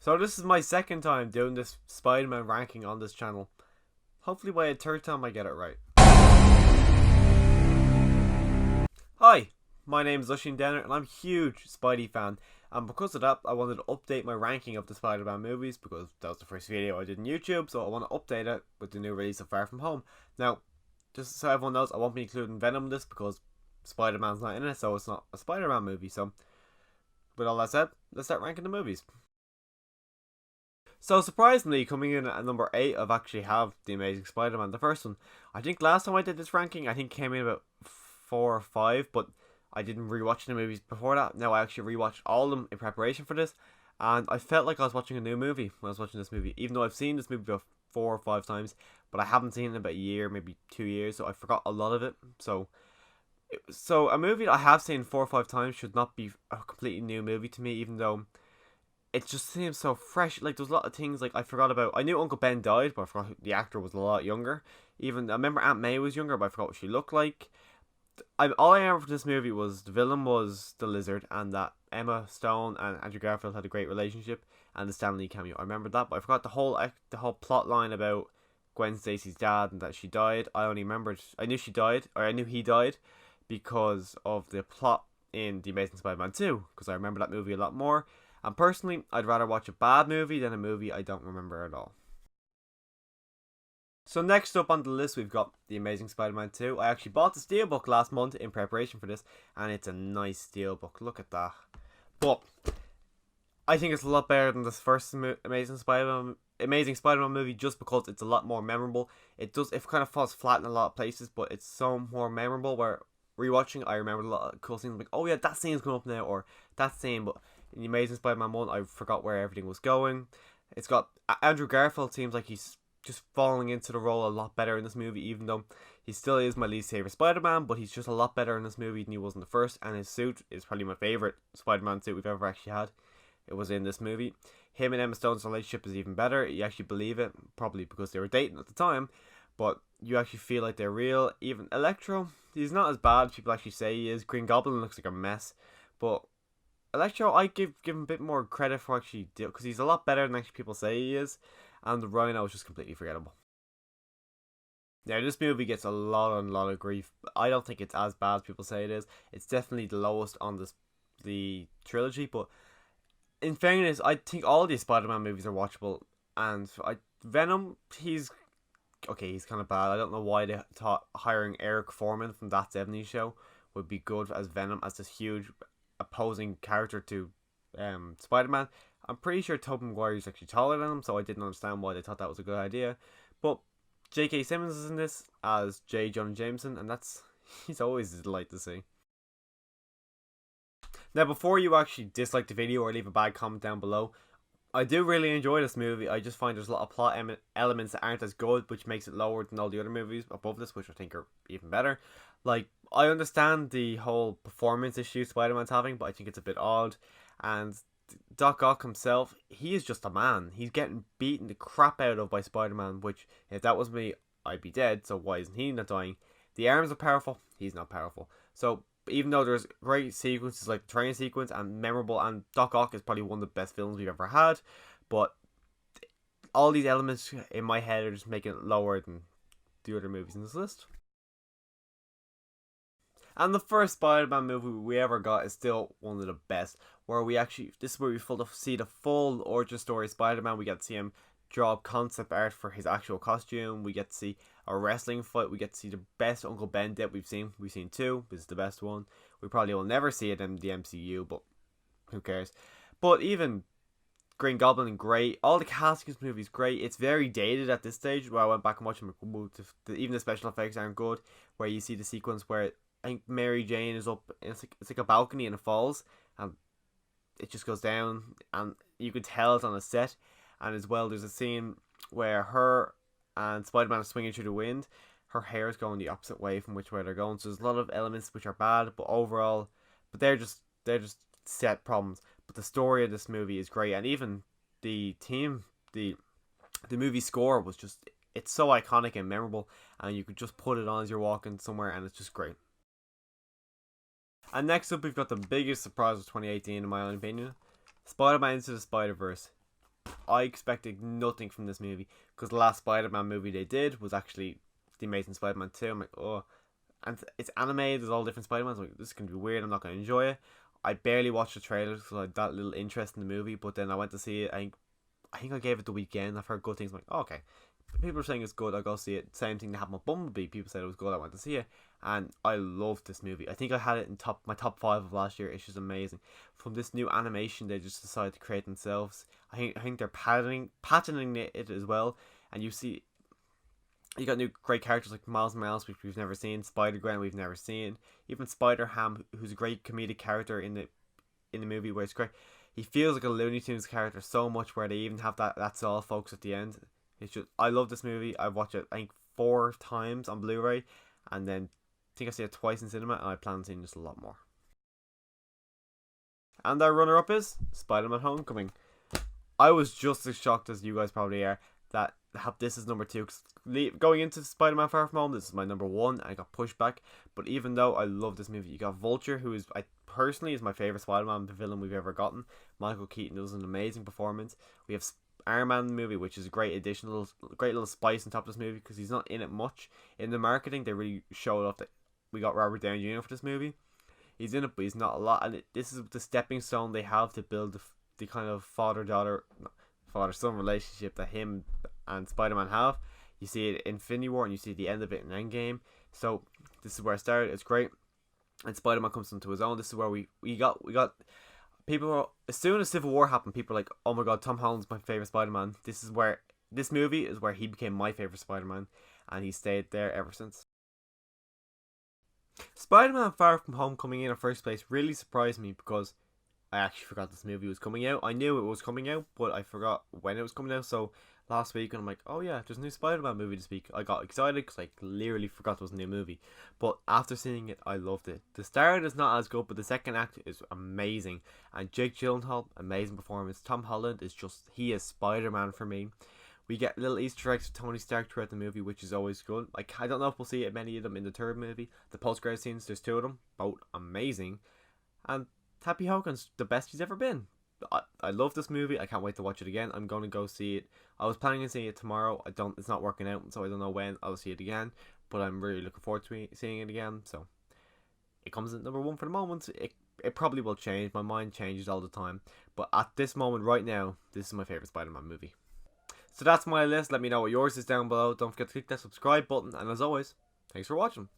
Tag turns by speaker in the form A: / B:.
A: So this is my second time doing this Spider-Man ranking on this channel. Hopefully by a third time I get it right. Hi, my name is Lushin Denner and I'm a huge Spidey fan, and because of that I wanted to update my ranking of the Spider-Man movies because that was the first video I did on YouTube, so I want to update it with the new release of Far From Home. Now, just so everyone knows, I won't be including Venom in this because Spider-Man's not in it, so it's not a Spider-Man movie. So, with all that said, let's start ranking the movies. So surprisingly, coming in at number 8, I've actually have The Amazing Spider-Man, the first one. I think last time I did this ranking, I think came in about 4 or 5, but I didn't rewatch the movies before that. Now I actually rewatched all of them in preparation for this, and I felt like I was watching a new movie when I was watching this movie, even though I've seen this movie about 4 or 5 times, but I haven't seen it in about a year, maybe 2 years, so I forgot a lot of it. So a movie that I have seen 4 or 5 times should not be a completely new movie to me, even though it just seems so fresh. Like, there's a lot of things like I forgot about. I knew Uncle Ben died, but I forgot the actor was a lot younger. Even I remember Aunt May was younger, but I forgot what she looked like. All I remember from this movie was the villain was the Lizard, and that Emma Stone and Andrew Garfield had a great relationship, and the Stan Lee cameo. I remember that, but I forgot the whole plot line about Gwen Stacy's dad and that she died. I only remembered I knew she died, or I knew he died, because of the plot in The Amazing Spider-Man 2, because I remember that movie a lot more. And personally, I'd rather watch a bad movie than a movie I don't remember at all. So next up on the list, we've got The Amazing Spider-Man 2. I actually bought the steelbook last month in preparation for this, and it's a nice steelbook. Look at that. But I think it's a lot better than this first Amazing Spider-Man movie, just because it's a lot more memorable. It kind of falls flat in a lot of places, but it's so more memorable. Where rewatching, I remember a lot of cool scenes, like, oh yeah, that scene's coming up now, or that scene. But in The Amazing Spider-Man 1, I forgot where everything was going. It's got Andrew Garfield seems like he's just falling into the role a lot better in this movie, even though he still is my least favorite Spider-Man, but he's just a lot better in this movie than he was in the first, and his suit is probably my favorite Spider-Man suit we've ever actually had. It was in this movie. Him and Emma Stone's relationship is even better. You actually believe it, probably because they were dating at the time, but you actually feel like they're real. Even Electro, he's not as bad as people actually say he is. Green Goblin looks like a mess, but Electro, I give him a bit more credit for actually, because he's a lot better than actually people say he is, and the Rhino is just completely forgettable. Now, this movie gets a lot of grief. I don't think it's as bad as people say it is. It's definitely the lowest on the trilogy, but in fairness, I think all these Spider-Man movies are watchable, and Venom, he's okay, he's kind of bad. I don't know why they thought hiring Eric Foreman from That 70s Show would be good as Venom, as this huge opposing character to Spider-Man. I'm pretty sure Tobey Maguire is actually taller than him, so I didn't understand why they thought that was a good idea. But J.K. Simmons is in this as J. Jonah Jameson, and he's always a delight to see. Now, before you actually dislike the video or leave a bad comment down below, I do really enjoy this movie. I just find there's a lot of plot elements that aren't as good, which makes it lower than all the other movies above this, which I think are even better. Like, I understand the whole performance issue Spider-Man's having, but I think it's a bit odd. And Doc Ock himself, he is just a man. He's getting beaten the crap out of by Spider-Man, which, if that was me, I'd be dead, so why isn't he not dying? The arms are powerful, he's not powerful. So, even though there's great sequences like the train sequence and memorable, and Doc Ock is probably one of the best films we've ever had, but all these elements in my head are just making it lower than the other movies in this list. And the first Spider-Man movie we ever got is still one of the best, where this is where we see the full origin story of Spider-Man. We get to see him draw concept art for his actual costume. We get to see a wrestling fight. We get to see the best Uncle Ben dip we've seen. We've seen 2. This is the best one. We probably will never see it in the MCU, but who cares? But even Green Goblin, great. All the casting in this movie is great. It's very dated at this stage. Where I went back and watched them, even the special effects aren't good. Where you see the sequence where I think Mary Jane is up. It's like a balcony and it falls, and it just goes down, and you can tell it's on a set. And as well, there's a scene where her and Spider-Man are swinging through the wind. Her hair is going the opposite way from which way they're going. So there's a lot of elements which are bad, but overall, they're just set problems. But the story of this movie is great, and even the movie score was just, it's so iconic and memorable, and you could just put it on as you're walking somewhere, and it's just great. And next up, we've got the biggest surprise of 2018, in my own opinion, Spider-Man Into the Spider-Verse. I expected nothing from this movie, because the last Spider-Man movie they did was actually The Amazing Spider-Man 2. I'm like, oh, and it's animated, there's all different Spider-Mans. I'm like, this is going to be weird, I'm not going to enjoy it. I barely watched the trailers because I had that little interest in the movie, but then I went to see it. I think I gave it the weekend. I've heard good things. I'm like, oh, okay, people are saying it's good, I'll go see it. Same thing that happened with Bumblebee. People said it was good, I went to see it. And I loved this movie. I think I had it in my top 5 of last year. It's just amazing. From this new animation they just decided to create themselves. I think they're patenting it as well. And you got new great characters like Miles Morales, which we've never seen. Spider-Gwen, we've never seen. Even Spider-Ham, who's a great comedic character in the movie, where it's great. He feels like a Looney Tunes character so much, where they even have that's all folks at the end. It's just, I love this movie. I've watched it I think 4 times on Blu-ray, and then I think I've seen it twice in cinema, and I plan on seeing just a lot more. And our runner-up is Spider-Man Homecoming. I was just as shocked as you guys probably are that this is number 2. Going into Spider-Man Far From Home, this is my number 1. I got pushed back, but even though I love this movie, you got Vulture, who is personally is my favorite Spider-Man villain we've ever gotten. Michael Keaton does an amazing performance. We have Iron Man movie, which is a great additional, great little spice on top of this movie, because he's not in it much. In the marketing, they really showed off that we got Robert Downey Jr. for this movie. He's in it, but he's not a lot, and this is the stepping stone they have to build the kind of father-son relationship that him and Spider-Man have. You see it in Infinity War, and you see the end of it in Endgame. So this is where it started. It's great, and Spider-Man comes into his own. This is where we got people. As soon as Civil War happened, people were like, oh my god, Tom Holland's my favorite Spider-Man. This movie is where he became my favorite Spider-Man, and he stayed there ever since. Spider-Man Far From Home coming in first place really surprised me, because I actually forgot this movie was coming out. I knew it was coming out, but I forgot when it was coming out. So last week, and I'm like, oh yeah, there's a new Spider-Man movie this week. I got excited because I literally forgot there was a new movie. But after seeing it, I loved it. The start is not as good, but the second act is amazing. And Jake Gyllenhaal, amazing performance. Tom Holland he is Spider-Man for me. We get little Easter eggs of Tony Stark throughout the movie, which is always good. Like, I don't know if we'll see many of them in the third movie. The post-credit scenes, there's 2 of them, both amazing. And Happy Hogan's the best he's ever been. I love this movie. I can't wait to watch it again. I'm going to go see it. I was planning on seeing it tomorrow. It's not working out, so I don't know when I'll see it again. But I'm really looking forward to seeing it again. So it comes in number 1 for the moment. It probably will change. My mind changes all the time. But at this moment, right now, this is my favorite Spider-Man movie. So that's my list. Let me know what yours is down below. Don't forget to click that subscribe button. And as always, thanks for watching.